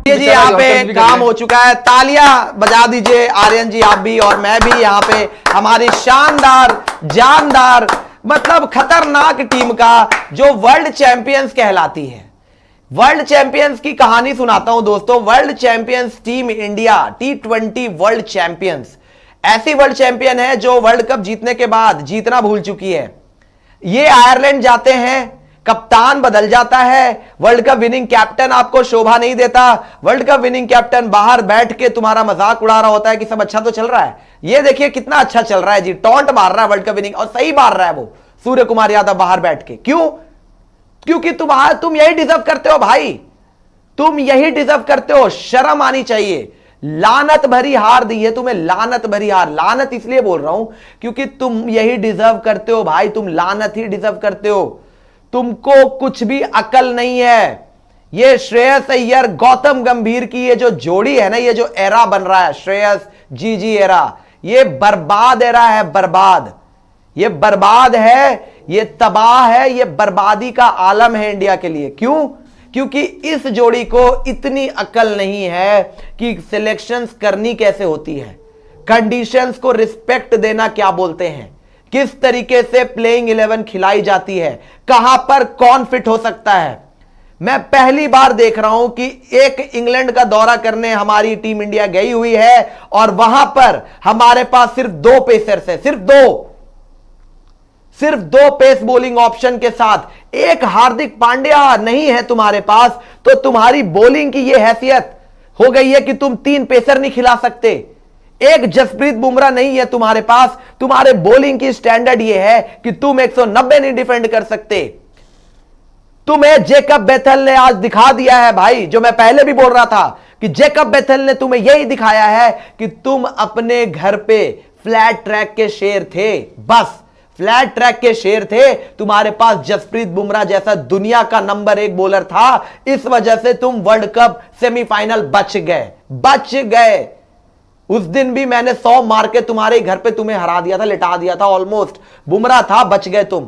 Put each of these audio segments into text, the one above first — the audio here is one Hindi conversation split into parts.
जी यहाँ पे काम हो चुका है, तालियां बजा दीजिए आर्यन जी, आप भी और मैं भी। यहाँ पे हमारी शानदार जानदार मतलब खतरनाक टीम का जो वर्ल्ड चैंपियंस कहलाती है, वर्ल्ड चैंपियंस की कहानी सुनाता हूं दोस्तों। World champions team India T20 world champions, ऐसी वर्ल्ड चैंपियन है जो वर्ल्ड कप जीतने के बाद जीतना भूल चुकी है। ये आयरलैंड जाते हैं, कप्तान बदल जाता है, वर्ल्ड कप विनिंग कैप्टन आपको शोभा नहीं देता, वर्ल्ड कप विनिंग कैप्टन बाहर बैठ के तुम्हारा मजाक उड़ा रहा होता है कि सब अच्छा तो चल रहा है। ये देखिए कितना अच्छा चल रहा है जी, टॉन्ट मार रहा है वर्ल्ड कप विनिंग, और सही मार रहा है वो सूर्य कुमार यादव बाहर बैठ के। क्यों? क्योंकि तुम यही डिजर्व करते हो भाई, तुम यही डिजर्व करते हो। शर्म आनी चाहिए। लानत भरी हार दी है तुम्हें, लानत भरी हार। लानत इसलिए बोल रहा हूं क्योंकि तुम यही डिजर्व करते हो भाई, तुम लानत ही डिजर्व करते हो। तुमको कुछ भी अकल नहीं है। ये श्रेयस अय्यर गौतम गंभीर की ये जो जोड़ी है ना, ये जो एरा बन रहा है श्रेयस जीजी एरा, ये बर्बाद एरा है, बर्बाद। ये बर्बाद है, ये तबाह है, ये बर्बादी का आलम है इंडिया के लिए। क्यों? क्योंकि इस जोड़ी को इतनी अकल नहीं है कि सिलेक्शंस करनी कैसे होती है, कंडीशंस को रिस्पेक्ट देना क्या बोलते हैं, किस तरीके से प्लेइंग 11 खिलाई जाती है, कहां पर कौन फिट हो सकता है। मैं पहली बार देख रहा हूं कि एक इंग्लैंड का दौरा करने हमारी टीम इंडिया गई हुई है और वहां पर हमारे पास सिर्फ 2 पेसर्स है, सिर्फ दो पेस बॉलिंग ऑप्शन के साथ। एक हार्दिक पांड्या नहीं है तुम्हारे पास, तो तुम्हारी बॉलिंग की यह हैसियत हो गई है कि तुम 3 पेसर नहीं खिला सकते। एक जसप्रीत बुमराह नहीं है तुम्हारे पास, तुम्हारे बॉलिंग की स्टैंडर्ड यह है कि तुम 190 नहीं डिफेंड कर सकते। तुम्हें जेकब बेथेल ने आज दिखा दिया है भाई, जो मैं पहले भी बोल रहा था कि जेकब बेथेल ने तुम्हें यही दिखाया है कि तुम अपने घर पे फ्लैट ट्रैक के शेर थे, बस फ्लैट ट्रैक के शेर थे। तुम्हारे पास जसप्रीत बुमराह जैसा दुनिया का नंबर 1 बॉलर था, इस वजह से तुम वर्ल्ड कप सेमीफाइनल बच गए। उस दिन भी मैंने 100 मार के तुम्हारे घर पे तुम्हें हरा दिया था, लिटा दिया था, ऑलमोस्ट बुमराह था, बच गए तुम।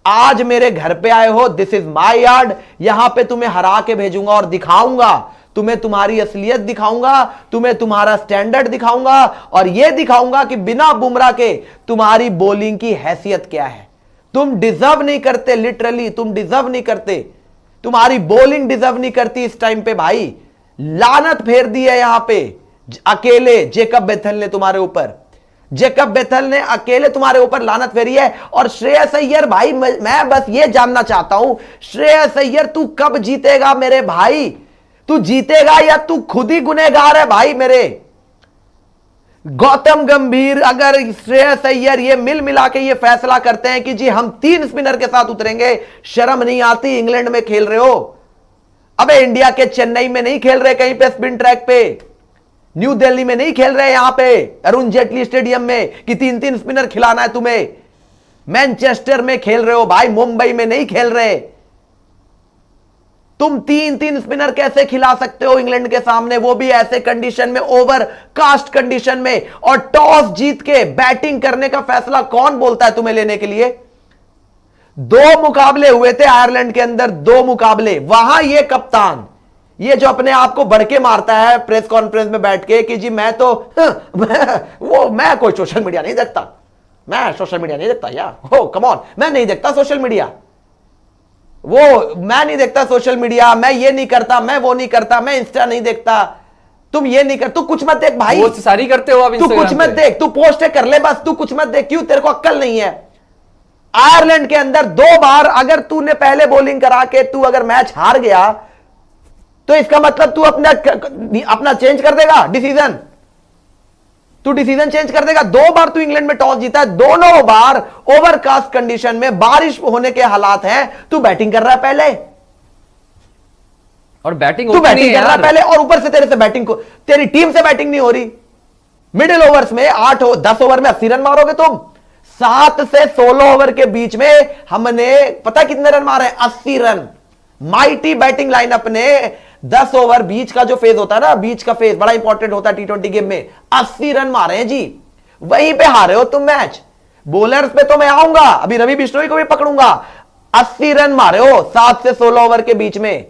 आज मेरे घर पे आए हो, दिस इज माय यार्ड, यहां पे तुम्हें हरा के भेजूंगा और दिखाऊंगा, तुम्हें तुम्हारी असलियत दिखाऊंगा, तुम्हें तुम्हारा स्टैंडर्ड दिखाऊंगा, और यह दिखाऊंगा कि बिना बुमराह के तुम्हारी बॉलिंग की हैसियत क्या है। तुम डिजर्व नहीं करते, लिटरली तुम डिजर्व नहीं करते, तुम्हारी बॉलिंग डिजर्व नहीं करती इस टाइम पे भाई। लानत फेर दी है यहां पे अकेले जेकब बेथेल ने तुम्हारे ऊपर, जेकब बेथेल ने अकेले तुम्हारे ऊपर लानत फेरी है। और श्रेयस अय्यर भाई, मैं बस ये जानना चाहता हूं, श्रेयस अय्यर तू कब जीतेगा मेरे भाई? तू जीतेगा या तू खुद ही गुनहगार है भाई मेरे? गौतम गंभीर अगर श्रेयस अय्यर ये मिल मिला के ये फैसला करते हैं कि जी हम 3 स्पिनर के साथ उतरेंगे, शर्म नहीं आती? इंग्लैंड में खेल रहे हो, अबे इंडिया के चेन्नई में नहीं खेल रहे कहीं पे स्पिन ट्रैक पे, न्यू दिल्ली में नहीं खेल रहे यहां पे अरुण जेटली स्टेडियम में कि 3-3 स्पिनर खिलाना है तुम्हें। मैनचेस्टर में खेल रहे हो भाई, मुंबई में नहीं खेल रहे। तुम 3-3 स्पिनर कैसे खिला सकते हो इंग्लैंड के सामने, वो भी ऐसे कंडीशन में, ओवर कास्ट कंडीशन में? और टॉस जीत के बैटिंग करने का फैसला कौन बोलता है तुम्हें लेने के लिए? 2 मुकाबले हुए थे आयरलैंड के अंदर, 2 मुकाबले, वहां ये कप्तान, ये जो अपने आप को बढ़के मारता है प्रेस कॉन्फ्रेंस में बैठ के कि जी मैं तो मैं कोई सोशल मीडिया नहीं देखता, मैं सोशल मीडिया नहीं देखता यार, हो कम ऑन, मैं नहीं देखता सोशल मीडिया, मैं नहीं देखता सोशल मीडिया, मैं ये नहीं करता, मैं वो नहीं करता, मैं इंस्टा नहीं देखता, तुम ये नहीं कर, तू कुछ मत देख भाई, पोस्ट सारी करते हो आप, तू कुछ मत देख, तू पोस्ट कर ले बस, तू कुछ मत देख। क्यों? तेरे को अक्ल नहीं है। आयरलैंड के अंदर 2 बार अगर तूने पहले बॉलिंग करा के तू अगर मैच हार गया तो इसका मतलब तू अपना चेंज कर देगा डिसीजन, तू डिसीजन चेंज कर देगा। 2 बार तू इंग्लैंड में टॉस जीता है, दोनों बार ओवरकास्ट कंडीशन में, बारिश होने के हालात हैं, तू बैटिंग कर रहा है पहले, और बैटिंग तू बैटिंग कर रहा है पहले, और ऊपर से तेरे से बैटिंग को, तेरी टीम से बैटिंग नहीं हो रही। मिडिल ओवर्स में 10 ओवर में 80 रन मारोगे तुम, 7 से 16 ओवर के बीच में हमने पता कितने रन मारे? 80 रन। माइटी बैटिंग लाइनअप ने 10 ओवर बीच का जो फेज होता है ना, बीच का फेज बड़ा इंपॉर्टेंट होता है T20 गेम में, 80 रन मारे हैं जी, वहीं पे हारे हो तुम मैच। बॉलर्स पे तो मैं आऊंगा, अभी रवि बिश्नोई को भी पकड़ूंगा। 80 रन मारे हो 7 से 16 ओवर के बीच में,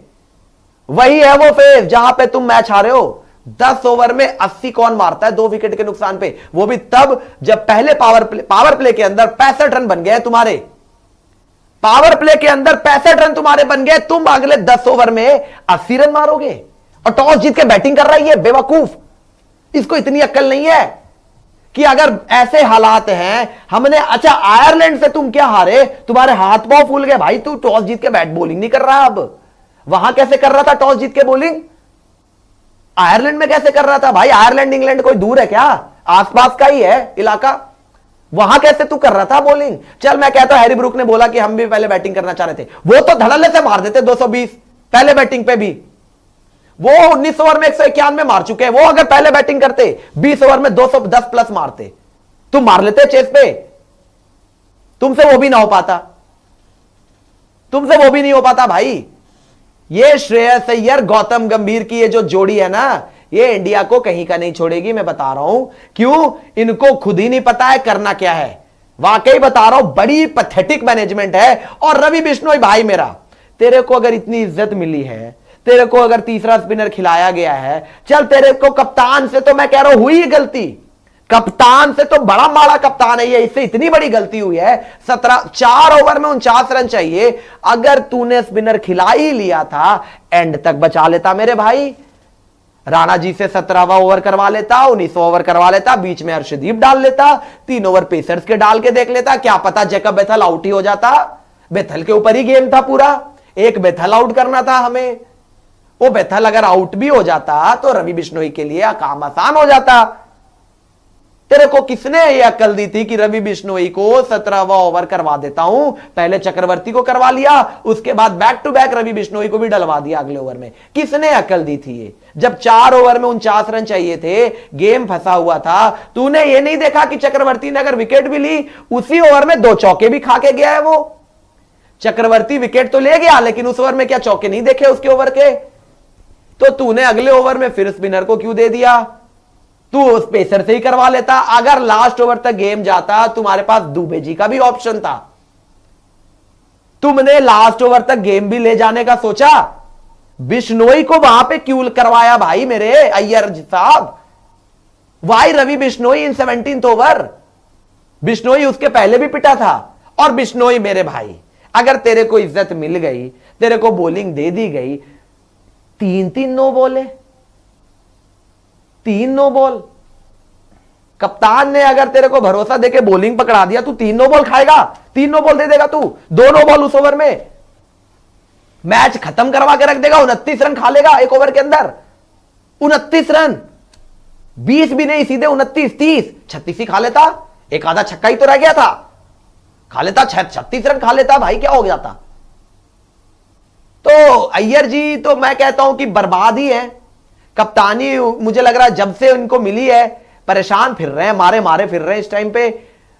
वही है वो फेज जहां पे तुम मैच हारे हो। 10 ओवर में 80 कौन मारता है 2 विकेट के नुकसान पे, वो भी तब जब पहले पावर प्ले के अंदर 65 रन बन गए तुम्हारे। पावर प्ले के अंदर 65 रन तुम्हारे बन गए, तुम अगले 10 ओवर में 80 रन मारोगे और टॉस जीत के बैटिंग कर रही है बेवकूफ। इसको इतनी अक्ल नहीं है कि अगर ऐसे हालात हैं हमने, अच्छा आयरलैंड से तुम क्या हारे, तुम्हारे हाथ पांव फूल गए भाई, तू टॉस जीत के बैट बॉलिंग नहीं कर रहा। अब वहां कैसे कर रहा था टॉस जीत के बॉलिंग, आयरलैंड में कैसे कर रहा था भाई? आयरलैंड इंग्लैंड कोई दूर है क्या, आसपास का ही है इलाका, वहां कैसे तू कर रहा था बॉलिंग? चल मैं कहता हूं हैरी ब्रूक ने बोला कि हम भी पहले बैटिंग करना चाह रहे थे, वो तो धड़ल्ले से मार देते 220 पहले बैटिंग पे भी। वो 19 ओवर में 191 मार चुके हैं, वो अगर पहले बैटिंग करते 20 ओवर में 210 प्लस मारते, तुम मार लेते चेस पे। तुमसे वो भी ना हो पाता, तुमसे वो भी नहीं हो पाता भाई। ये श्रेयस अय्यर गौतम गंभीर की ये जो जोड़ी है ना, ये इंडिया को कहीं का नहीं छोड़ेगी, मैं बता रहा हूं। क्यों? इनको खुद ही नहीं पता है करना क्या है। वाकई बता रहा हूं, बड़ी पैथेटिक मैनेजमेंट है। और रवि बिश्नोई भाई मेरा, तेरे को अगर इतनी इज्जत मिली है, तेरे को अगर तीसरा स्पिनर खिलाया गया है, चल तेरे को कप्तान से तो मैं कह रहा हूं हुई गलती, कप्तान से तो बड़ा माड़ा कप्तान है ये, इससे इतनी बड़ी गलती हुई है। 4 ओवर में 49 रन चाहिए, अगर तूने स्पिनर खिला ही लिया था एंड तक बचा लेता मेरे भाई। राणा जी से 17वां ओवर करवा लेता, 19वां ओवर करवा लेता, बीच में हर्षदीप डाल लेता, 3 ओवर पेसर्स के डाल के देख लेता, क्या पता जैकब बेथल आउट ही हो जाता। बेथल के ऊपर ही गेम था पूरा, एक बेथल आउट करना था हमें। वो बेथल अगर आउट भी हो जाता तो रवि बिश्नोई के लिए काम आसान हो जाता। तेरे को किसने ये अक्ल दी थी कि रवि बिश्नोई को 17वां ओवर करवा देता हूं? पहले चक्रवर्ती को करवा लिया, उसके बाद back to back Ravi Bishnoi को भी डलवा दिया अगले ओवर में। किसने अक्ल दी थी ये? जब 4 ओवर में 49 रन चाहिए थे, गेम फंसा हुआ था, तूने ये नहीं देखा कि चक्रवर्ती ने अगर विकेट भी ली, उसी ओवर में 2 चौके भी खा के गया है वो। चक्रवर्ती विकेट तो ले गया, लेकिन उस ओवर में क्या चौके नहीं देखे उसके ओवर के? तो तूने अगले ओवर में फिर स्पिनर को क्यों दे दिया? तू उस पेसर से ही करवा लेता। अगर लास्ट ओवर तक गेम जाता, तुम्हारे पास दुबे जी का भी ऑप्शन था, तुमने लास्ट ओवर तक गेम भी ले जाने का सोचा। बिश्नोई को वहां पे क्यों करवाया भाई मेरे अय्यर साहब? वाई रवि बिश्नोई इन 17th ओवर? बिश्नोई उसके पहले भी पिटा था। और बिश्नोई मेरे भाई, अगर तेरे को इज्जत मिल गई, तेरे को बॉलिंग दे दी गई, 3 नो बॉल है, 3 नो बॉल। कप्तान ने अगर तेरे को भरोसा देके बॉलिंग पकड़ा दिया, तू 3 नो बॉल खाएगा, 3 नो बॉल दे देगा तू, 2 नो बॉल उस ओवर में मैच खत्म करवा के रख देगा। 29 रन खा लेगा एक ओवर के अंदर, 29 रन, 20 भी नहीं, सीधे 29, 30, 36 ही खा लेता। एक आधा छक्का ही तो रह गया था, खा लेता 36 रन खा लेता भाई, क्या हो जाता? तो अय्यर जी तो मैं कहता हूं कि बर्बाद ही है। कप्तानी मुझे लग रहा है जब से उनको मिली है परेशान फिर रहे हैं, मारे मारे फिर रहे हैं। इस टाइम पे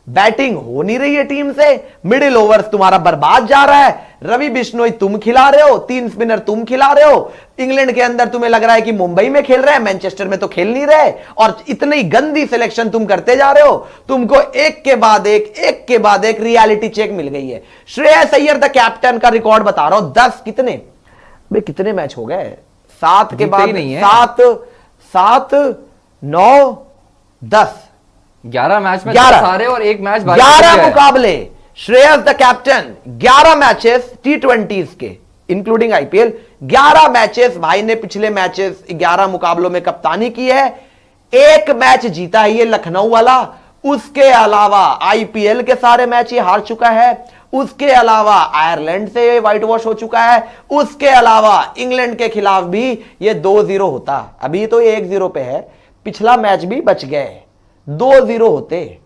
बैटिंग हो नहीं रही है टीम से, मिडिल ओवर्स तुम्हारा बर्बाद जा रहा है। रवि बिश्नोई तुम खिला रहे हो, 3 स्पिनर तुम खिला रहे हो। इंग्लैंड के अंदर तुम्हें लग रहा है कि मुंबई में खेल रहे हैं, मैनचेस्टर में तो खेल नहीं रहे, और इतनी गंदी सिलेक्शन तुम करते जा रहे हो। तुमको एक के बाद एक रियलिटी चेक मिल गई है। श्रेयस अय्यर द कैप्टन का रिकॉर्ड बता रहा हूं, 10 कितने मैच हो गए? 7 के बाद 7, 9, 10, 11 मैच में 11 सारे और एक मैच 11 मुकाबले। Shreyas the captain 11 matches T20s के इंक्लूडिंग IPL, 11 मैचेस भाई ने पिछले मैचेस 11 मुकाबलों में कप्तानी की है। एक मैच जीता है ये लखनऊ वाला, उसके अलावा IPL के सारे मैच ये हार चुका है, उसके अलावा आयरलैंड से व्हाइट वॉश हो चुका है, उसके अलावा इंग्लैंड के खिलाफ भी ये 2-0 होता। अभी तो ये 1-0 पे है, पिछला मैच भी बच गए, 2-0 होते।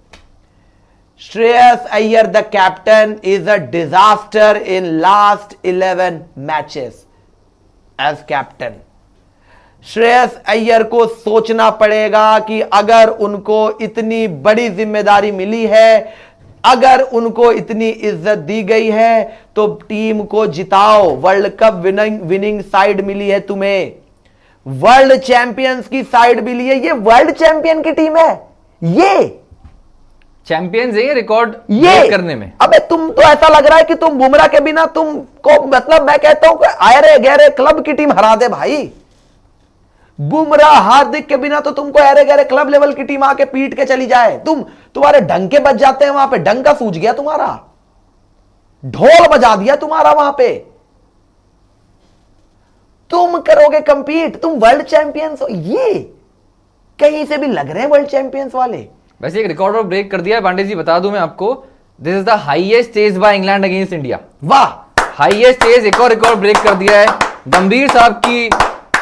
Shreyas Iyer the captain is a disaster in last 11 matches as captain. Shreyas Iyer को सोचना पड़ेगा कि अगर उनको इतनी बड़ी जिम्मेदारी मिली है, अगर उनको इतनी इज्जत दी गई है, तो टीम को जिताओ। वर्ल्ड कप विनिंग साइड मिली है तुम्हें, वर्ल्ड चैंपियंस की साइड मिली है, ये वर्ल्ड चैंपियन की टीम है। ये चैंपियंस है ये रिकॉर्ड ये करने में। अबे तुम तो ऐसा लग रहा है कि तुम बुमराह के बिना तुमको मतलब मैं कहता हूं अरे गहरे क्लब की टीम हरा दे भाई। बुमराह हार्दिक के बिना तो तुमको अरे गहरे क्लब लेवल की टीम आके पीट के चली जाए, तुम्हारे डंके बज जाते हैं वहां पे, डंका सूझ गया तुम्हारा, ढोल बजा दिया तुम्हारा वहां पे। तुम करोगे कंपीट, तुम वर्ल्ड चैंपियंस हो, ये कहीं से भी लग रहे हैं वर्ल्ड चैंपियंस वाले। वैसे एक रिकॉर्ड और ब्रेक कर दिया है पांडे जी, बता दूं मैं आपको, this is the highest chase by England against India. वाह, हाईएस्ट चेज, एक और रिकॉर्ड ब्रेक कर दिया है गंभीर साहब की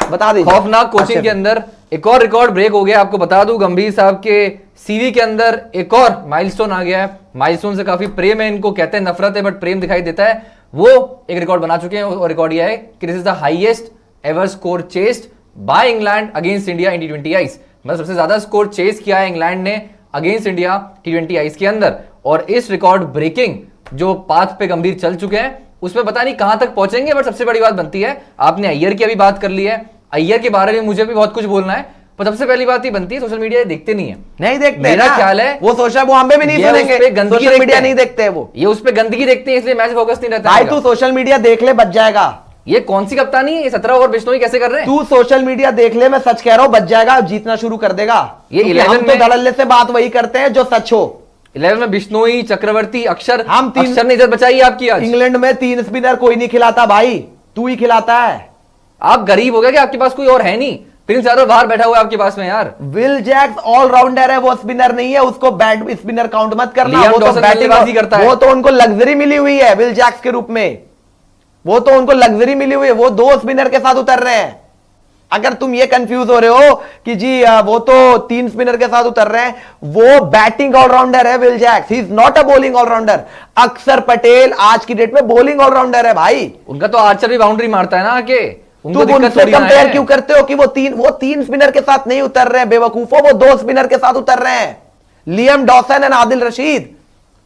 बता दीजिए। खौफनाक कोचिंग के अंदर एक और रिकॉर्ड ब्रेक हो गया। आपको बता दूं गंभीर साहब के सीवी के अंदर एक और माइलस्टोन आ गया है। माइलस्टोन से काफी प्रेम है इनको, कहते हैं नफरत है बट प्रेम दिखाई देता है। वो एक रिकॉर्ड बना चुके हैं और रिकॉर्ड यह है कि this is the highest ever score chased by England against India in T20 ice. मतलब सबसे ज्यादा स्कोर चेस किया है इंग्लैंड ने अगेंस्ट इंडिया T20 आइस के अंदर। और इस रिकॉर्ड ब्रेकिंग जो पाथ पे गंभीर चल चुके हैं उसमें पता नहीं कहां तक पहुंचेंगे, बट सबसे बड़ी बात बनती है, आपने अय्यर की अभी बात कर ली है, अय्यर के बारे में मुझे भी बहुत कुछ बोलना है, पर सबसे पहली बात ये बनती है सोशल मीडिया देखते नहीं है, नहीं देखते। मेरा ख्याल है वो सोशल, वो हमें भी नहीं सुनेंगे, सोशल मीडिया नहीं देखते, वो ये उस पे गंदगी देखते हैं, इसलिए मैच फोकस नहीं रहता। भाई तू सोशल मीडिया देख ले, बच जाएगा। ये कौन सी कप्तानी है, ये 17 ओवर बिश्नोई कैसे कर रहे हैं? तू सोशल मीडिया देख ले, मैं सच कह रहा हूं, बच जाएगा, जीतना शुरू कर देगा। ये 11 हम तो धड़ल्ले से बात वही करते हैं जो सच हो। 11 में बिश्नोई, चक्रवर्ती, अक्षर, हम अक्षर ने इज्जत बचाई आपकी आज। इंग्लैंड में 3 स्पिनर कोई नहीं खिलाता भाई, तू ही खिलाता है। आप गरीब हो गए कि आपके पास कोई और है नहीं? प्रिंस यादव बाहर बैठा हुआ है आपके पास में यार। विल जैक्स ऑलराउंडर है, वो स्पिनर नहीं है, उसको बैट स्पिनर काउंट मत करना। लियाम वो तो डॉसन बल्लेबाजी करता है। वो तो उनको लग्जरी मिली हुई है विल जैक्स के रूप में, वो तो उनको लग्जरी मिली हुई है, वो 2 स्पिनर के साथ उतर रहे हैं। अगर तुम ये कंफ्यूज हो रहे हो कि जी वो तो 3 स्पिनर के साथ उतर रहे हैं, वो बैटिंग ऑलराउंडर है Will Jacks, he is not a bowling allrounder. Axar Patel आज की डेट में बॉलिंग ऑलराउंडर है भाई। उनका तो आर्चर भी बाउंड्री मारता है ना आके, तुम उनसे कंपेयर क्यों करते हो कि वो तीन स्पिनर के साथ नहीं उतर रहे हैं बेवकूफो, वो 2 स्पिनर के साथ उतर रहे हैं, Liam Dawson and Adil Rashid.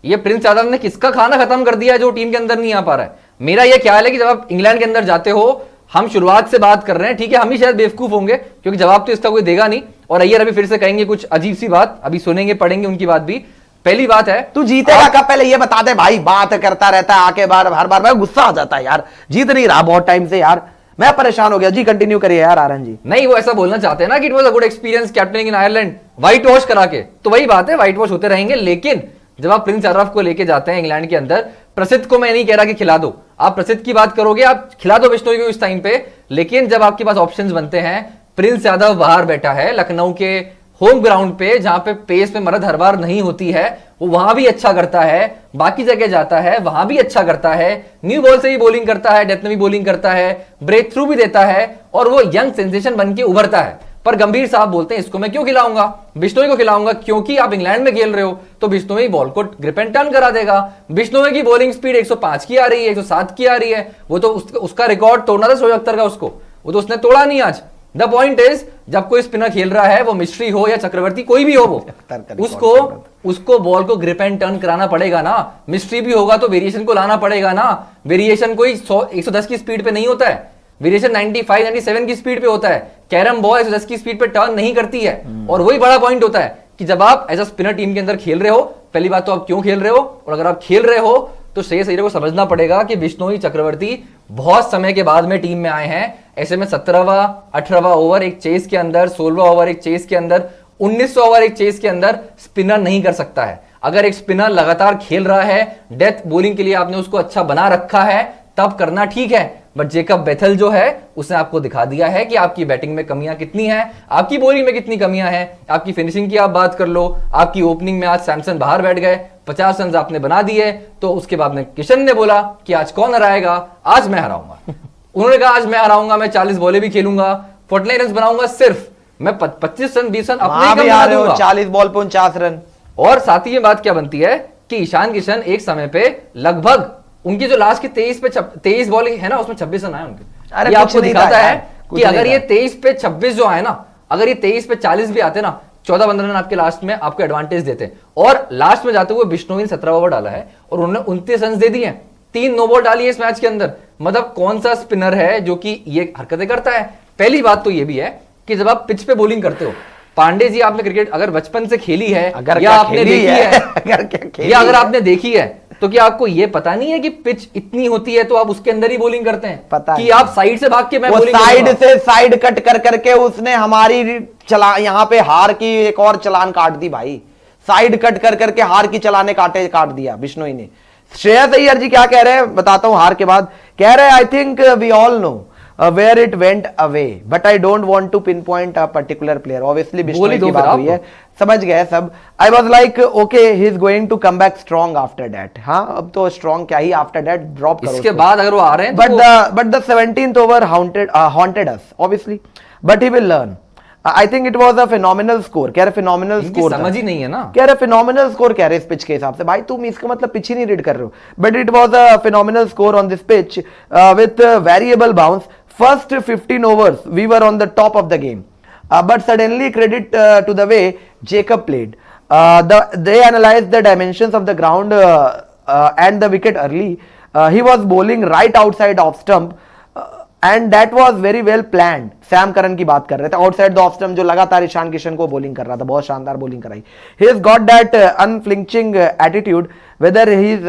ये प्रिंस यादव ने किसका खाना खत्म कर दिया है जो टीम के अंदर नहीं आ पा रहा है? मेरा ये ख्याल है कि जब आप इंग्लैंड के अंदर जाते हो, हम शुरुआत से बात कर रहे हैं, ठीक है हम ही शायद बेवकूफ होंगे क्योंकि जवाब तो इसका कोई देगा नहीं, और अय्यर अभी फिर से कहेंगे कुछ अजीब सी बात, अभी सुनेंगे पढ़ेंगे उनकी बात भी। पहली बात है, तू जीतेगा कब पहले ये बता दे भाई, बात करता रहता है आके हर बार गुस्सा आ जाता है यार, जीत नहीं रहा बहुत टाइम से यार, मैं परेशान हो गया जी। कंटिन्यू करिए यार आरएन जी। नहीं वो ऐसा बोलना चाहते हैं ना कि it was a good experience captaining in Ireland, white wash करा के, तो वही बात है, व्हाइट वॉश होते रहेंगे। लेकिन जब आप प्रिंस यादव को लेके जाते हैं इंग्लैंड के अंदर, प्रसिद्ध को मैं नहीं कह रहा कि खिला दो, आप प्रसिद्ध की बात करोगे, आप खिला दो बिश्नोई को इस टाइम पे, लेकिन जब आपके पास ऑप्शंस बनते हैं, प्रिंस यादव बाहर बैठा है लखनऊ के होम ग्राउंड पे, जहां पे पेस पे मरद हर बार नहीं होती है, वो वहां भी अच्छा करता है, बाकी जगह जाता है वहां भी अच्छा करता है, न्यू बॉल से भी बॉलिंग करता है, डेथ में भी बॉलिंग करता है, ब्रेक थ्रू भी देता है, और वो यंग सेंसेशन बन के उभरता है। पर गंभीर साहब बोलते हैं इसको मैं क्यों खिलाऊंगा, बिश्नोई को खिलाऊंगा, क्योंकि आप इंग्लैंड में खेल रहे हो तो बिश्नोई बॉल को ग्रिप एंड टर्न करा देगा। बिश्नोई की बॉलिंग स्पीड 105 की आ रही है, 107 की आ रही है, वो तो उसका रिकॉर्ड तोड़ना था शोएब अख्तर का, उसको वो तो उसने तोड़ा नहीं आज। द पॉइंट इज, जब कोई स्पिनर खेल रहा है, वो मिस्ट्री हो या चक्रवर्ती कोई भी हो, वो उसको बॉल को ग्रिप एंड टर्न कराना पड़ेगा ना। मिस्ट्री भी होगा तो वेरिएशन को लाना पड़ेगा ना, वेरिएशन कोई 110 की स्पीड पे नहीं होता है, वेरिएशन 95 97 की स्पीड पे होता है। कैरम बॉल 110 की स्पीड पे टर्न नहीं करती है, और वही बड़ा पॉइंट होता है कि जब आप एज अ स्पिनर टीम के अंदर खेल रहे हो, पहली बात तो आप क्यों खेल रहे हो, और अगर आप खेल रहे हो तो श्रेयस अय्यर को समझना पड़ेगा कि बिश्नोई चक्रवर्ती बहुत समय के बाद में टीम में आए हैं। ऐसे में 17वां 18वां ओवर एक चेस के अंदर, 16वां ओवर एक चेस के अंदर, 19वां ओवर एक चेस के अंदर स्पिनर नहीं कर सकता है। अगर एक स्पिनर लगातार खेल रहा है, डेथ बॉलिंग के लिए आपने उसको अच्छा बना रखा है, तब करना ठीक है। बट जेकब बेथल जो है उसने आपको दिखा दिया है कि आपकी बैटिंग में कमियां कितनी हैं, आपकी बॉलिंग में कितनी कमियां हैं, आपकी फिनिशिंग की आप बात कर लो, आपकी ओपनिंग में आज सैमसन बाहर बैठ गए, 50 रन आपने बना दिए, तो उसके बाद में किशन ने बोला कि आज कौन हराएगा, आज मैं हराऊंगा। उन्होंने कहा आज मैं हराऊंगा, मैं 40 बॉलें भी खेलूंगा, 49 रन बनाऊंगा, सिर्फ मैं 25 रन 20 रन अपने ही कम बना दूंगा, 40 बॉल पे 49 रन। और साथ ही ये बात क्या बनती है कि ईशान किशन एक समय पे लगभग उनकी जो लास्ट की 23 बॉल है ना, उसमें 26 रन आए उनके। ये आपको दिखाता है कि अगर ये 23 पे 26 जो आए ना, अगर ये 23 पे 40 भी आते ना, 14-15 रन आपके लास्ट में आपको एडवांटेज देते। और लास्ट में जाते हुए बिश्नोई ने 17 ओवर डाला है और उन्होंने 29 रन दे दिए हैं, 3 नो बॉल डाली है इस मैच के अंदर। मतलब कौन सा स्पिनर है जो कि ये हरकतें करता है? पहली बात तो ये भी है कि जब आप पिच पे बॉलिंग करते हो, पांडे जी आपने क्रिकेट अगर बचपन से खेली है अगर या क्या आपने खेली देखी है अगर क्या खेली या अगर है, आपने देखी है तो क्या आपको ये पता नहीं है कि पिच इतनी होती है तो आप उसके अंदर ही बॉलिंग करते हैं? पता कि नहीं। आप साइड से भाग के मैं वो बॉलिंग साइड करूंगा। से साइड कट कर करके उसने हमारी चला यहाँ पे हार की एक और चलान काट दी भाई। साइड कट कर करके हार की चलाने काट दिया बिश्नोई ने। श्रेयस अय्यर जी क्या कह रहे हैं बताता हूं हार के बाद। कह रहे हैं I think we all know where it went away but I don't want to pinpoint a particular player. Obviously Bishnoi की बात हुई है, समझ गए सब। I was like okay he is going to come back strong after that. हाँ अब तो स्ट्रॉन्ग क्या ही, आफ्टर दैट ड्रॉप करो इसके उसको। बाद अगर वो आ रहे हैं but the 17th over haunted us obviously, but he will learn. I think it was a phenomenal score. कह रहे phenomenal इनकी score समझ था। ही नहीं है ना। कह रहे phenomenal score कह रहे इस पिच के हिसाब से। भाई तुम इसका मतलब पिच ही नहीं रीड कर रहे हो। But it was a phenomenal score on this pitch with variable bounce. First 15 overs we were on the top of the game, but suddenly credit to the way Jacob played. They analyzed the dimensions of the ground and the wicket early. He was bowling right outside off stump. And that was very well planned. Sam Curran की बात कर रहे थे, आउटसाइड द ऑफ स्टंप जो लगातार ईशान किशन को बॉलिंग कर रहा था, बहुत शानदार बॉलिंग कराई। He has got that unflinching attitude whether he is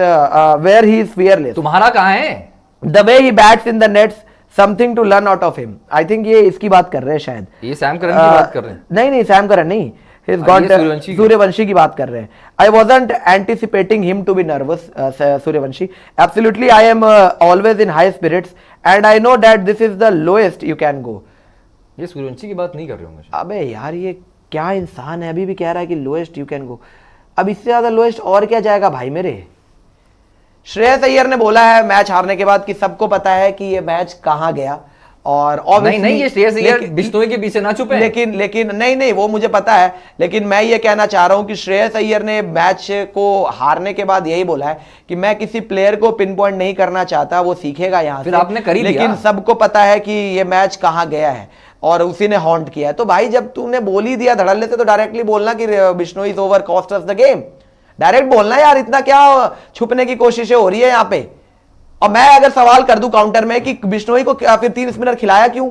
where he is fearless. तुम्हारा कहां है? The way he bats in the nets something to learn out of him. I think ये इसकी बात कर रहे हैं शायद, ये सैम करन की बात कर रहे हैं। नहीं सैम करन नहीं, सूर्यवंशी की बात कर रहे हैं। I wasn't anticipating him to be nervous. Suryavanshi absolutely I am always in high spirits and I know that this is the lowest you can go. ये सूर्यवंशी की बात नहीं कर रहे होंगे। अबे यार ये क्या इंसान है, अभी भी कह रहा है कि लोएस्ट यू कैन गो। अब इससे ज्यादा लोएस्ट और क्या जाएगा भाई मेरे। श्रेयस अय्यर ने बोला है मैच हारने के बाद कि सबको पता है कि ये मैच कहां गया, और नहीं ये श्रेयस अय्यर बिश्नोई के पीछे ना छुपे। लेकिन नहीं वो मुझे पता है, लेकिन मैं ये कहना चाह रहा हूं कि श्रेयस अय्यर ने मैच को हारने के बाद यही बोला है कि मैं किसी प्लेयर को पिन पॉइंट नहीं करना चाहता, वो सीखेगा यहां से। आपने करी लेकिन सबको पता है कि ये मैच कहां गया है और उसी ने हॉन्ट किया है। तो भाई जब तूने बोल ही दिया धड़ल्ले से तो डायरेक्टली बोलना कि Bishnoi is over cost us the game. Direct बोलना यार, इतना क्या छुपने की कोशिशें हो रही है यहां पे। और मैं अगर सवाल कर दूं काउंटर में कि बिश्नोई को फिर 3 स्पिनर खिलाया क्यों,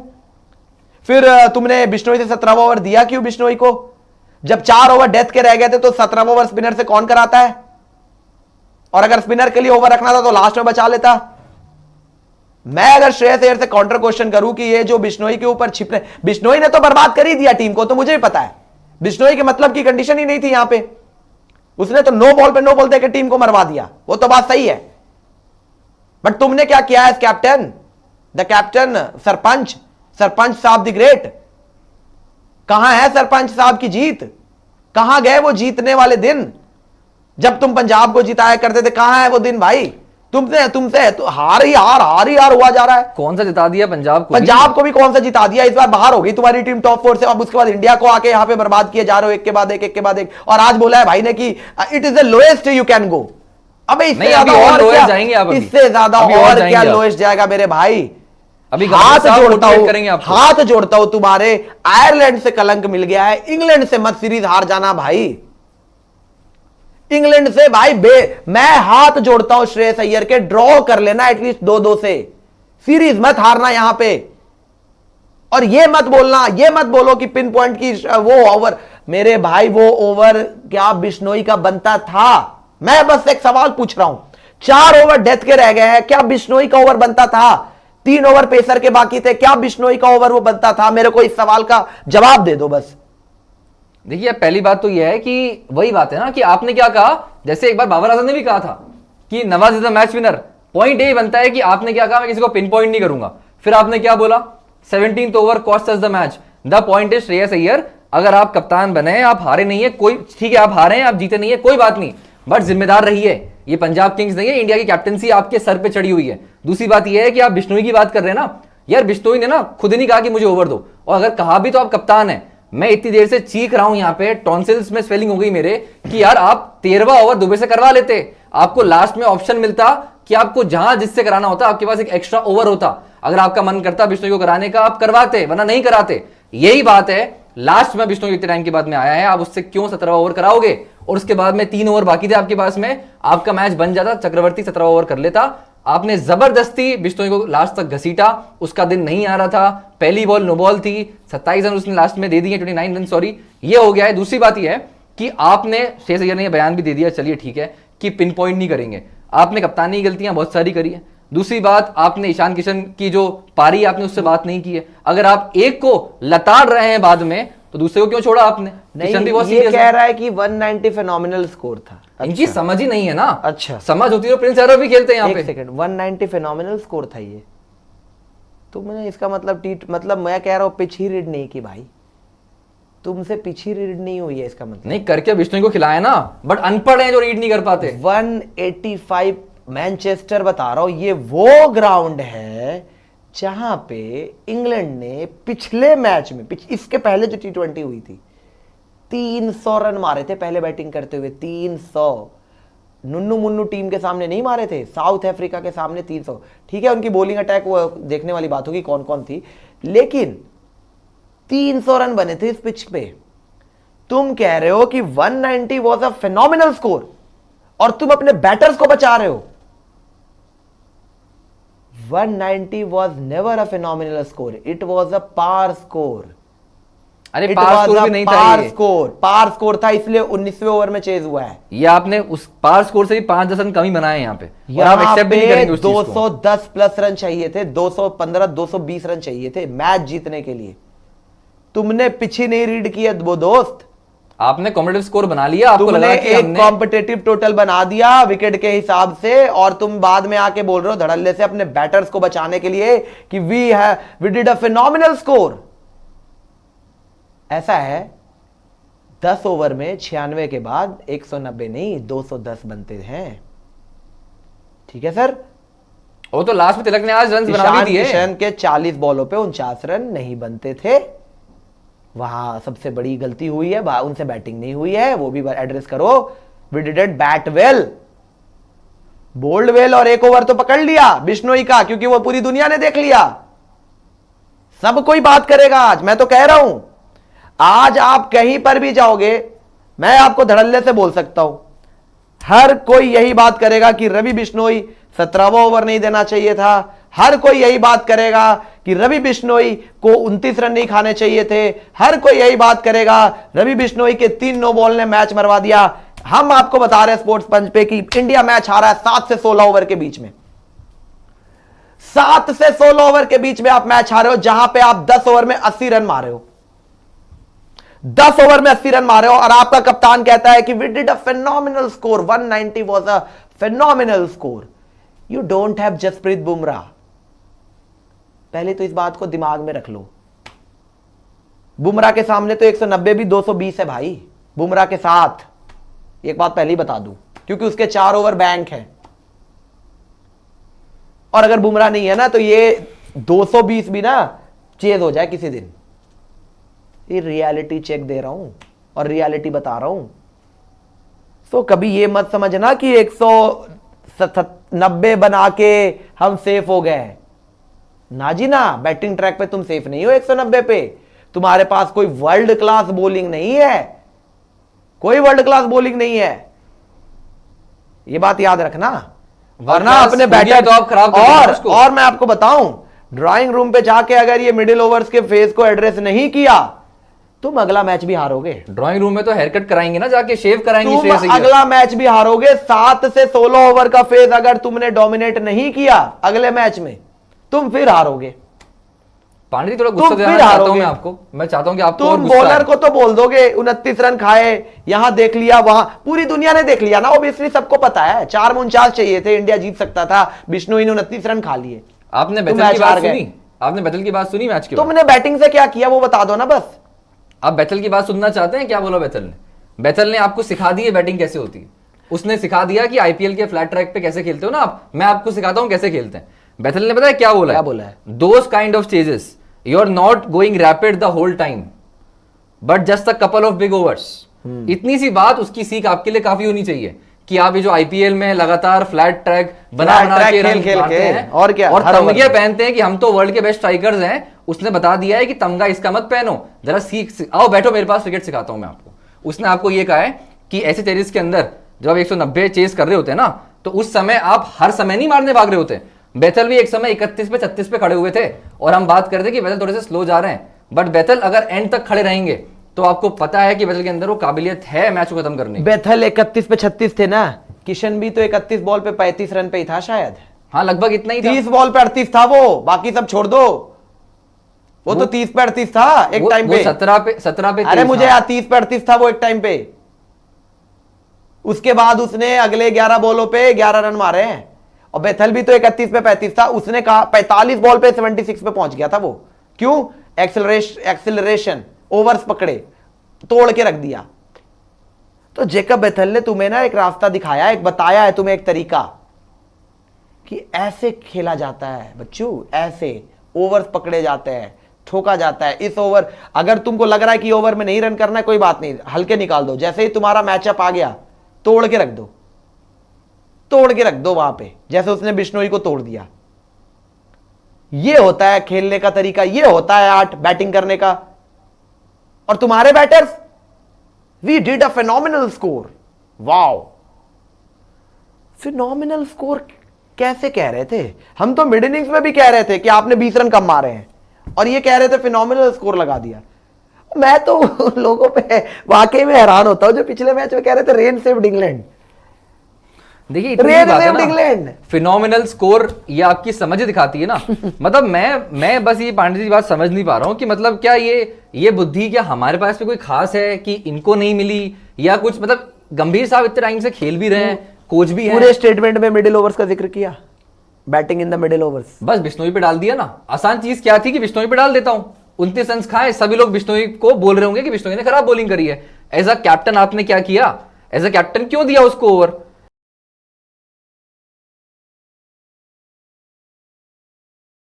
फिर तुमने बिश्नोई से 17वां ओवर दिया क्यों बिश्नोई को? जब 4 ओवर डेथ के रह गए थे तो 17वां ओवर स्पिनर से कौन कराता है? और अगर स्पिनर के लिए ओवर रखना था तो लास्ट में बचा लेता। मैं अगर श्रेयस अय्यर से काउंटर क्वेश्चन करूं कि ये जो बिश्नोई के ऊपर छिपने, बिश्नोई ने तो बर्बाद कर ही दिया टीम को, तो मुझे भी पता है बिश्नोई के मतलब की कंडीशन ही नहीं थी यहां पे। उसने तो नो बॉल पे नो बॉल देकर टीम को मरवा दिया, वो तो बात सही है। बट तुमने क्या किया है कैप्टन, द कैप्टन, सरपंच साहब द ग्रेट। कहां है सरपंच साहब की जीत? कहां गए वो जीतने वाले दिन जब तुम पंजाब को जिताया करते थे? कहां है वो दिन भाई? तुमसे तो हार ही हार हुआ जा रहा है। कौन सा जिता दिया पंजाब को? पंजाब को भी कौन सा जिता दिया? इस बार बाहर हो गई तुम्हारी टीम टॉप 4 से, अब उसके बाद इंडिया को आके यहां पे बर्बाद किए जा रहे हो एक के बाद एक। और आज बोला है भाई ने कि it is the lowest you can गो। अबे इससे ज्यादा और क्या जाएंगे आप? इससे ज्यादा और क्या लोएस्ट जाएगा मेरे भाई? अभी हाथ जोड़ता हूं तुम्हारे, आयरलैंड से कलंक मिल गया है, इंग्लैंड से मत सीरीज हार जाना भाई। इंग्लैंड से भाई मैं हाथ जोड़ता हूं श्रेयस अय्यर के, ड्रॉ कर लेना एटलीस्ट 2-2 से, सीरीज मत हारना यहां पे। और ये मत बोलो कि पिन पॉइंट की वो ओवर, मेरे भाई वो ओवर क्या बिश्नोई का बनता था? मैं बस एक सवाल पूछ रहा हूं, 4 ओवर डेथ के रह गए हैं, क्या बिश्नोई का ओवर बनता था? 3 ओवर पेसर के बाकी थे, क्या बिश्नोई का ओवर वो बनता था? मेरे को इस सवाल का जवाब दे दो बस। देखिए पहली बात तो यह है कि वही बात है ना कि आपने क्या कहा, जैसे एक बार बाबर आजम ने भी कहा था कि Nawaz is the match winner. Point ये बनता है कि आपने क्या कहा, मैं किसी को पिन पॉइंट नहीं करूंगा। फिर आपने क्या बोला, 17th over cost us the match. The point is Shreyas Iyer, अगर आप कप्तान बने, आप हारे नहीं है, कोई ठीक है, आप हारे हैं, आप जीते नहीं है, कोई बात नहीं, बट जिम्मेदार रहिए। ये पंजाब किंग्स नहीं है, इंडिया की कैप्टनसी आपके सर पे चढ़ी हुई है। दूसरी बात यह है कि आप बिश्नोई की बात कर रहे हैं ना यार, बिश्नोई ने ना खुद नहीं कहा कि मुझे ओवर दो, और अगर कहा भी तो आप कप्तान है। मैं इतनी देर से चीख रहा हूं यहां पे, टॉन्सिल्स में स्वेलिंग हो गई मेरे, कि यार आप 13वां ओवर दुबे से करवा लेते, आपको लास्ट में ऑप्शन मिलता कि आपको जहां जिससे कराना होता आपके पास एक एक्स्ट्रा ओवर होता। अगर आपका मन करता बिश्नोई को कराने का, आप करवाते, वरना नहीं कराते। यही बात है, लास्ट में बिश्नोई इतने टाइम के बाद में आया है, आप उससे क्यों 17वां ओवर कराओगे? और उसके बाद में 3 ओवर बाकी थे आपके पास में, आपका मैच बन जाता, चक्रवर्ती 17वां ओवर कर लेता, आपने जबरदस्ती बिश्नोई को लास्ट तक घसीटा, उसका दिन नहीं आ रहा था, पहली बॉल नो बॉल थी, 27 रन उसने लास्ट में दे दिए, 29 रन सॉरी, ये हो गया है। दूसरी बात ये है कि आपने श्रेयस अय्यर ने ये बयान भी दे दिया, चलिए ठीक है, कि पिन पॉइंट नहीं करेंगे, आपने कप्तानी की गलतियां बहुत सारी करी है। दूसरी बात, आपने ईशान किशन की जो पारी आपने उससे बात नहीं की है। अगर आप एक को लताड़ रहे हैं बाद में तो दूसरे को क्यों छोड़ा आपने? किशन भी बहुत ये serious कह है। रहा है कि 190 फिनोमिनल स्कोर था। इनकी समझ ही नहीं है ना। अच्छा। समझ होती है तो प्रिंस यादव भी खेलते हैं यहाँ एक पे। सेकंड, 190 फिनोमिनल स्कोर था ये, तुमने इसका मतलब मैं कह रहा हूँ पिच ही रीड नहीं की भाई, तुमसे पिच ही रीड नहीं हुई है इसका मतलब। नहीं करके बिश्नोई को खिलाया ना, बट अनपढ़ हैं जो रीड नहीं कर पाते। 185 मैनचेस्टर बता रहा हूं, ये वो ग्राउंड है जहां पे इंग्लैंड ने पिछले मैच में, इसके पहले जो T20 हुई थी, 300 रन मारे थे पहले बैटिंग करते हुए। 300 नुन्नू मुन्नू टीम के सामने नहीं मारे थे, साउथ अफ्रीका के सामने 300। ठीक है, उनकी बॉलिंग अटैक वो देखने वाली बात होगी कौन कौन थी, लेकिन 300 रन बने थे इस पिच पे। तुम कह रहे हो कि 190 वॉज अ फिनोमिनल स्कोर और तुम अपने बैटर्स को बचा रहे हो। 190 was never a phenomenal score. It was a par score. अरे It par was score a भी नहीं था par ये। score. par score था, इसलिए 19वें ओवर में चेज हुआ है। ये आपने उस पार स्कोर से भी 5-10 रन कम ही बनाए हैं यहाँ पे, और आप यहाँ एक्सेप्ट भी नहीं पे करेंगे उस चीज को। 210 प्लस रन चाहिए थे, 215 220 रन चाहिए थे मैच जीतने के लिए। तुमने पिछी नहीं रीड किया वो दोस्त, आपने कॉम्पिटिटिव स्कोर बना लिया, आपको तुमने लगा कि एक हमने कॉम्पिटिटिव टोटल बना दिया विकेट के हिसाब से, और तुम बाद में आके बोल रहे हो धड़ल्ले से अपने बैटर्स को बचाने के लिए कि we did a phenomenal score. ऐसा है 10 ओवर में 96 के बाद 190 नहीं 210 बनते हैं। ठीक है सर, वो तो लास्ट में तिलक ने आज रन बना ईशान भी दिए। किशन के 40 बॉलों पे 49 रन नहीं बनते थे, वहां सबसे बड़ी गलती हुई है, उनसे बैटिंग नहीं हुई है, वो भी एड्रेस करो। We didn't bat well, bowled well, और एक ओवर तो पकड़ लिया बिश्नोई का, क्योंकि वो पूरी दुनिया ने देख लिया, सब कोई बात करेगा आज। मैं तो कह रहा हूं आज आप कहीं पर भी जाओगे, मैं आपको धड़ल्ले से बोल सकता हूं, हर कोई यही बात करेगा कि रवि बिश्नोई 17वां ओवर नहीं देना चाहिए था। हर कोई यही बात करेगा कि रवि बिश्नोई को 29 रन नहीं खाने चाहिए थे। हर कोई यही बात करेगा रवि बिश्नोई के 3 नो बॉल ने मैच मरवा दिया। हम आपको बता रहे हैं स्पोर्ट्स पंच पे कि इंडिया मैच हारा है 7 से 16 ओवर के बीच में। 7 से 16 ओवर के बीच में आप मैच हारे हो, जहां पे आप 10 ओवर में 80 रन मारे हो। 10 ओवर में 80 रन मारे हो, और आपका कप्तान कहता है कि we did a phenomenal score, 190 was a phenomenal score. You don't have Jasprit Bumrah. पहले तो इस बात को दिमाग में रख लो, बुमराह के सामने तो 190 भी 220 है भाई, बुमराह के साथ। एक बात पहले ही बता दूं, क्योंकि उसके 4 ओवर बैंक है, और अगर बुमराह नहीं है ना तो ये 220 भी ना चेज हो जाए किसी दिन। ये रियलिटी चेक दे रहा हूं और रियलिटी बता रहा हूं। तो कभी ये मत समझना कि 190 बना के हम सेफ हो गए, ना जी ना। बैटिंग ट्रैक पे तुम सेफ नहीं हो 190 पे। तुम्हारे पास कोई वर्ल्ड क्लास बॉलिंग नहीं है, कोई वर्ल्ड क्लास बॉलिंग नहीं है, ये बात याद रखना, वरना अपने बैटर तो आप खराब कर देंगे उसको। और मैं आपको बताऊं, ड्राइंग रूम पे जाके अगर ये मिडिल ओवर्स के फेज को एड्रेस नहीं किया, तुम अगला मैच भी हारोगे। ड्राइंग रूम में तो हेयर कट कराएंगे ना, जाके शेव कराएंगे तुम श्रेयस अय्यर। अगला मैच भी हारोगे। 7 से 16 ओवर का फेज अगर तुमने डोमिनेट नहीं किया अगले मैच में, तुम फिर हारोगे। पांडे जी थोड़ा गुस्सा तुम दिलाना फिर चाहता हूं हारोगे। मैं आपको, मैं चाहता हूं कि आपको और तुम गुस्सा बॉलर आए। को तो बोल दोगे 29 रन खाए, यहां देख लिया, वहां पूरी दुनिया ने देख लिया ना, ऑब्वियसली सबको पता है 4 में 49 चाहिए थे, इंडिया जीत सकता था, बिश्नोई ने 29 रन खा लिए। आपने तुम बैतल मैच की बात हार गए। सुनी? आपने बैतल की बात सुनी मैच के बाद? तुमने बैटिंग से क्या किया वो बता दो ना बस। आप बैतल की बात सुनना चाहते हैं? क्या बोला बैतल ने? बैतल ने आपको सिखा दी है बैटिंग कैसे होती है। उसने सिखा दिया कि आईपीएल के फ्लैट ट्रैक पे कैसे खेलते हो ना आप, मैं आपको सिखाता हूं कैसे खेलते हैं। बैतल ने पता है क्या बोला? क्या बोला है? Those kind of chases you are not going rapid the whole time but just a couple of big overs. इतनी सी बात, उसकी सीख आपके लिए काफी होनी चाहिए कि आप ये जो आईपीएल में लगातार फ्लैट ट्रैक बना के रन मारते हैं और क्या, और हर ओवर तमगे में। पहनते हैं कि हम तो वर्ल्ड के बेस्ट स्ट्राइकर्स हैं, उसने बता दिया है कि तमगा इसका मत पहनो, जरा सीख आओ बैठो मेरे पास, क्रिकेट सिखाता हूं मैं आपको। उसने आपको ये कहा है कि ऐसे चेजेस के अंदर जब आप 190 चेस कर रहे होते हैं ना, तो उस समय आप हर समय नहीं मारने भाग रहे होते। बेथल भी एक समय 31 पे 36 पे खड़े हुए थे और हम बात करते कि बेथल थोड़े से स्लो जा रहे हैं, बट बेथल अगर एंड तक खड़े रहेंगे तो आपको पता है कि बेथल के अंदर वो काबिलियत है मैच को खत्म करने की। बेथल 31 पे 36 थे ना, किशन भी तो 31 बॉल पे 35 रन पे ही था शायद। हाँ लगभग इतना ही था। 30 बॉल पे 38 था वो, बाकी सब छोड़ दो। वो तो 30 पे 38 था एक टाइम पे। 17 पे अरे 23, मुझे हाँ। याद 30 पे 38 था वो एक टाइम पे। उसके बाद उसने अगले 11 बॉलों पे 11 रन मारे हैं। और बेथल भी तो 31 पे 35 था, उसने कहा 45 बॉल पे 76 पे पहुंच गया था वो। क्यों? एक्सेलरेशन ओवर्स पकड़े, तोड़ के रख दिया। तो जेकब बेथल ने तुम्हें ना एक रास्ता दिखाया, एक बताया है तुम्हें एक तरीका कि ऐसे खेला जाता है बच्चों, ऐसे ओवर्स पकड़े जाते हैं, ठोका जाता है। इस ओवर अगर तुमको लग रहा है कि ओवर में नहीं रन करना है, कोई बात नहीं, हल्के निकाल दो। जैसे ही तुम्हारा मैचअप आ गया, तोड़ के रख दो, तोड़ के रख दो वहां पे, जैसे उसने बिश्नोई को तोड़ दिया। ये होता है खेलने का तरीका, ये होता है आर्ट बैटिंग करने का। और तुम्हारे batters, we did a phenomenal score. Wow, phenomenal score कैसे कह रहे थे? हम तो मिड इनिंग्स में भी कह रहे थे कि आपने 20 रन कम मारे हैं, और ये कह रहे थे फिनोमिनल स्कोर लगा दिया। मैं तो लोगों पे वाकई में हैरान होता हूं जो पिछले मैच में कह रहे थे रेन सेव्ड इंग्लैंड। देखिए इंग्लैंड फिनोमिनल स्कोर, ये आपकी समझ दिखाती है ना। मतलब मैं बस ये पांडे जी बात समझ नहीं पा रहा हूं कि मतलब क्या ये बुद्धि क्या हमारे पास में कोई खास है कि इनको नहीं मिली, या कुछ मतलब गंभीर साहब इतने टाइम से खेल भी रहे हैं, कोच भी है। पूरे स्टेटमेंट में मिडिल ओवर्स का जिक्र किया, batting in the middle overs. बस बिश्नोई पे डाल दिया ना। आसान चीज क्या थी कि बिश्नोई पे डाल देता हूं, 29 रन खाए। सभी लोग बिश्नोई को बोल रहे होंगे कि बिश्नोई ने खराब बॉलिंग करी है। एज अ कैप्टन आपने क्या किया? एज अ कैप्टन क्यों दिया उसको ओवर?